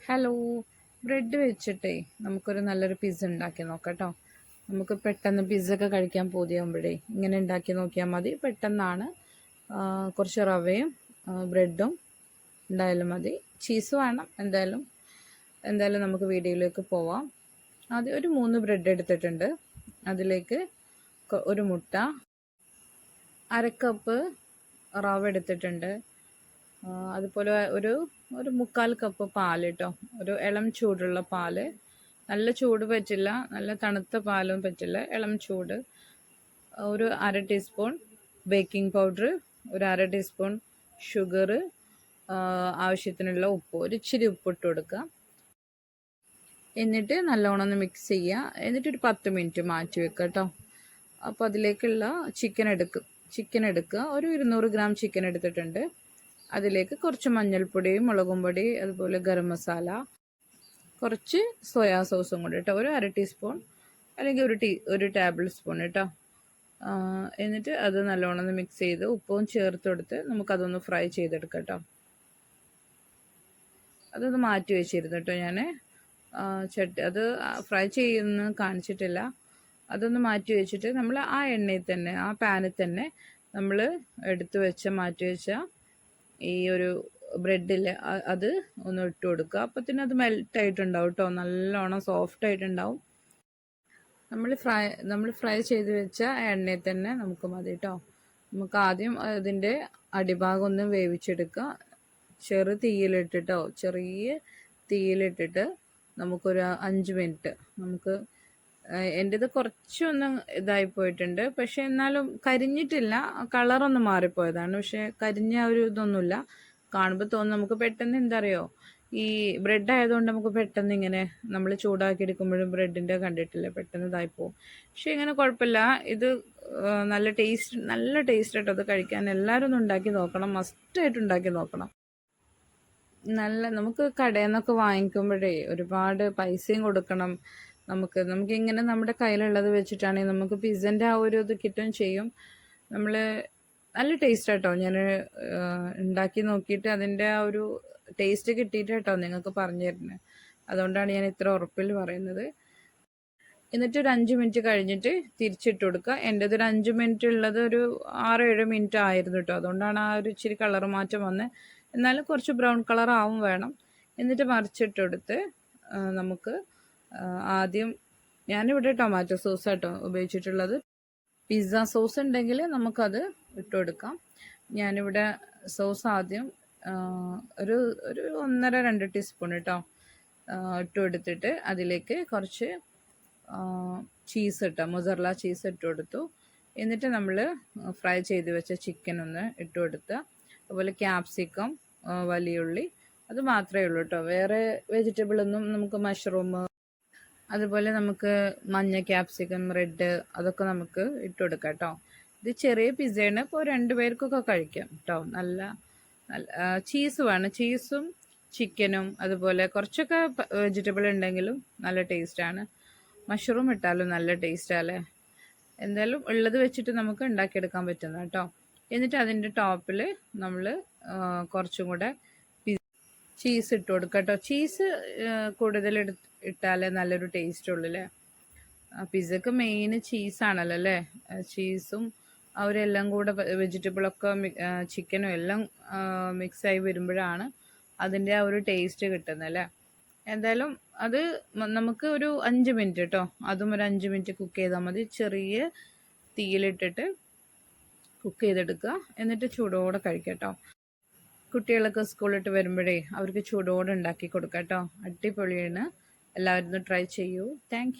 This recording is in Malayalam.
ഹലോ. ബ്രെഡ് വെച്ചിട്ടേ നമുക്കൊരു നല്ലൊരു പിസ്സ ഉണ്ടാക്കി നോക്കാം കേട്ടോ. നമുക്ക് പെട്ടെന്ന് പിസ്സ ഒക്കെ കഴിക്കാൻ പോതിയാകുമ്പോഴേ ഇങ്ങനെ ഉണ്ടാക്കി നോക്കിയാൽ മതി. പെട്ടെന്നാണ്. കുറച്ച് റവയും ബ്രെഡും ഉണ്ടായാലും മതി. ചീസ് വേണം എന്തായാലും നമുക്ക് വീഡിയോയിലേക്ക് പോവാം. ആദ്യം ഒരു 3 ബ്രെഡ് എടുത്തിട്ടുണ്ട്. അതിലേക്ക് ഒരു മുട്ട, അരക്കപ്പ് റവ എടുത്തിട്ടുണ്ട്. അതുപോലെ ഒരു ഒരു 1/4 കപ്പ് പാൽ കേട്ടോ. ഒരു ഇളം ചൂടുള്ള പാല്. നല്ല ചൂട് പറ്റില്ല, നല്ല തണുത്ത പാലും പറ്റില്ല, ഇളം ചൂട്. ഒരു 1/2 ടീസ്പൂൺ ബേക്കിംഗ് പൗഡർ, ഒരു 1/2 ടീസ്പൂൺ ഷുഗർ, ആവശ്യത്തിനുള്ള ഉപ്പ്, ഒരു ഇച്ചിരി ഉപ്പിട്ട് കൊടുക്കുക. എന്നിട്ട് നല്ലോണം ഒന്ന് മിക്സ് ചെയ്യുക. എന്നിട്ട് ഒരു 10 മിനിറ്റ് മാറ്റി വെക്കുക കേട്ടോ. അപ്പോൾ അതിലേക്കുള്ള ചിക്കൻ എടുക്കുക. ഒരു 200 ഗ്രാം ചിക്കൻ എടുത്തിട്ടുണ്ട്. അതിലേക്ക് കുറച്ച് മഞ്ഞൾപ്പൊടി, മുളകും പൊടി, അതുപോലെ ഗരം മസാല, കുറച്ച് സോയാ സോസും കൂടി കേട്ടോ. ഒരു 1/2 ടീസ്പൂൺ അല്ലെങ്കിൽ ഒരു ടേബിൾ സ്പൂൺ കേട്ടോ. എന്നിട്ട് അത് നല്ലോണം ഒന്ന് മിക്സ് ചെയ്ത് ഉപ്പും ചേർത്ത് കൊടുത്ത് നമുക്കതൊന്ന് ഫ്രൈ ചെയ്തെടുക്കാം കേട്ടോ. അതൊന്ന് മാറ്റി വെച്ചിരുന്നു കേട്ടോ ഞാൻ. അത് ഫ്രൈ ചെയ്യുന്ന കാണിച്ചിട്ടില്ല. അതൊന്ന് മാറ്റി വെച്ചിട്ട് നമ്മൾ ആ എണ്ണയിൽ തന്നെ, ആ പാനിൽ തന്നെ നമ്മൾ മാറ്റി വെച്ച ഈ ഒരു ബ്രെഡിൽ അത് ഒന്ന് ഇട്ട് കൊടുക്കുക. അപ്പത്തിന് അത് മെൽറ്റ് ആയിട്ടുണ്ടാവും കേട്ടോ. നല്ലോണം സോഫ്റ്റ് ആയിട്ടുണ്ടാവും. നമ്മൾ ഫ്രൈ ചെയ്ത് വെച്ച എണ്ണയിൽ തന്നെ നമുക്ക് മതി കേട്ടോ. നമുക്ക് ആദ്യം അതിൻ്റെ അടിഭാഗം ഒന്ന് വേവിച്ചെടുക്കുക. ചെറിയ തീയിലിട്ടിട്ട് നമുക്കൊരു 5 മിനിറ്റ് എൻ്റെത് കുറച്ചൊന്ന് ഇതായി പോയിട്ടുണ്ട്. പക്ഷെ എന്നാലും കരിഞ്ഞിട്ടില്ല, കളറൊന്ന് മാറിപ്പോയതാണ്. പക്ഷെ കരിഞ്ഞ ഒരു ഇതൊന്നുമില്ല. കാണുമ്പോൾ തോന്നും നമുക്ക് പെട്ടെന്ന് എന്താ അറിയോ, ഈ ബ്രെഡ് ആയതുകൊണ്ട് നമുക്ക് പെട്ടെന്ന് ഇങ്ങനെ നമ്മൾ ചൂടാക്കി എടുക്കുമ്പോഴും ബ്രെഡിൻ്റെ കണ്ടിട്ടില്ല, പെട്ടെന്ന് ഇതായിപ്പോവും. പക്ഷെ ഇങ്ങനെ കുഴപ്പമില്ല. ഇത് നല്ല ടേസ്റ്റ് ആയിട്ട് അത് കഴിക്കാൻ എല്ലാവരും ഒന്ന് ഉണ്ടാക്കി നോക്കണം. മസ്റ്റായിട്ട് ഉണ്ടാക്കി നോക്കണം. നമുക്ക് കടയിൽ നിന്നൊക്കെ വാങ്ങിക്കുമ്പോഴേ ഒരുപാട് പൈസയും കൊടുക്കണം. നമുക്ക് ഇങ്ങനെ നമ്മുടെ കയ്യിലുള്ളത് വെച്ചിട്ടാണെങ്കിൽ നമുക്ക് പിസ്സൻ്റെ ആ ഒരു ഇത് കിട്ടുകയും ചെയ്യും. നല്ല ടേസ്റ്റ് ആട്ടോ. ഞാൻ ഉണ്ടാക്കി നോക്കിയിട്ട് അതിൻ്റെ ആ ഒരു ടേസ്റ്റ് കിട്ടിയിട്ട് കേട്ടോ നിങ്ങൾക്ക് പറഞ്ഞു തരുന്നത്. അതുകൊണ്ടാണ് ഞാൻ ഇത്ര ഉറപ്പിൽ പറയുന്നത്. എന്നിട്ട് ഒരു 5 മിനിറ്റ് കഴിഞ്ഞിട്ട് തിരിച്ചിട്ട് കൊടുക്കുക. എൻ്റെത് ഒരു 5 മിനിറ്റ് ഉള്ളത് ഒരു 6-7 മിനിറ്റ് ആയിരുന്നു കേട്ടോ. അതുകൊണ്ടാണ് ആ ഒരു ഇച്ചിരി കളർ മാറ്റം വന്നത്. എന്നാലും കുറച്ച് ബ്രൗൺ കളർ ആവും വേണം. എന്നിട്ട് മറിച്ചിട്ട് കൊടുത്ത് നമുക്ക് ആദ്യം ഞാനിവിടെ ടൊമാറ്റോ സോസ് ആട്ടോ ഉപയോഗിച്ചിട്ടുള്ളത്. പിസ്സ സോസ് ഉണ്ടെങ്കിൽ നമുക്കത് ഇട്ട് കൊടുക്കാം. ഞാനിവിടെ സോസ് ആദ്യം ഒരു 1.5-2 ടീസ്പൂൺ കേട്ടോ ഇട്ട് കൊടുത്തിട്ട് അതിലേക്ക് കുറച്ച് മൊസറല്ല ചീസ് ഇട്ട് കൊടുത്തു. എന്നിട്ട് നമ്മൾ ഫ്രൈ ചെയ്ത് വെച്ച ചിക്കൻ ഒന്ന് ഇട്ട് കൊടുത്ത്, അതുപോലെ ക്യാപ്സിക്കം, വലിയ ഉള്ളി, അത് മാത്രമേ ഉള്ളൂ കേട്ടോ. വേറെ വെജിറ്റബിൾ ഒന്നും നമുക്ക് മഷ്റൂം, അതുപോലെ നമുക്ക് മഞ്ഞ ക്യാപ്സിക്കം, റെഡ്, അതൊക്കെ നമുക്ക് ഇട്ട് കൊടുക്കാം കേട്ടോ. ഇത് ചെറിയ പിസ്സയാണ്, ഇപ്പോൾ 2 പേർക്കൊക്കെ കഴിക്കാം കേട്ടോ. നല്ല ചീസ് വേണം. ചീസും ചിക്കനും അതുപോലെ കുറച്ചൊക്കെ വെജിറ്റബിൾ ഉണ്ടെങ്കിലും നല്ല ടേസ്റ്റാണ്. മഷ്റൂം ഇട്ടാലും നല്ല ടേസ്റ്റാല്ലേ. എന്തായാലും ഉള്ളത് വെച്ചിട്ട് നമുക്ക് ഉണ്ടാക്കിയെടുക്കാൻ പറ്റുന്ന കേട്ടോ. എന്നിട്ട് അതിൻ്റെ ടോപ്പിൽ നമ്മൾ കുറച്ചും കൂടെ ചീസ് ഇട്ട് കൊടുക്കുക കേട്ടോ. ചീസ് കൂടുതൽ ഇട്ടാലേ നല്ലൊരു ടേസ്റ്റ് ഉള്ളൂ അല്ലേ. പിസ്സക്ക് മെയിൻ ചീസാണല്ലോ അല്ലേ. ചീസും അവരെല്ലാം കൂടെ വെജിറ്റബിളൊക്കെ ചിക്കനും എല്ലാം മിക്സായി വരുമ്പോഴാണ് അതിൻ്റെ ആ ഒരു ടേസ്റ്റ് കിട്ടുന്നത് അല്ലേ. എന്തായാലും അത് നമുക്ക് ഒരു 5 മിനിറ്റ് കേട്ടോ. അതും ഒരു 5 മിനിറ്റ് കുക്ക് ചെയ്താൽ മതി. ചെറിയ തീയിലിട്ടിട്ട് കുക്ക് ചെയ്തെടുക്കുക. എന്നിട്ട് ചൂടോടെ കഴിക്കാം കേട്ടോ. കുട്ടികളൊക്കെ സ്കൂളിലിട്ട് വരുമ്പോഴേ അവർക്ക് ചൂടോടെ ഉണ്ടാക്കി കൊടുക്കാം കേട്ടോ. അടിപൊളിയാണ്. എല്ലാവരും ട്രൈ ചെയ്യൂ. താങ്ക്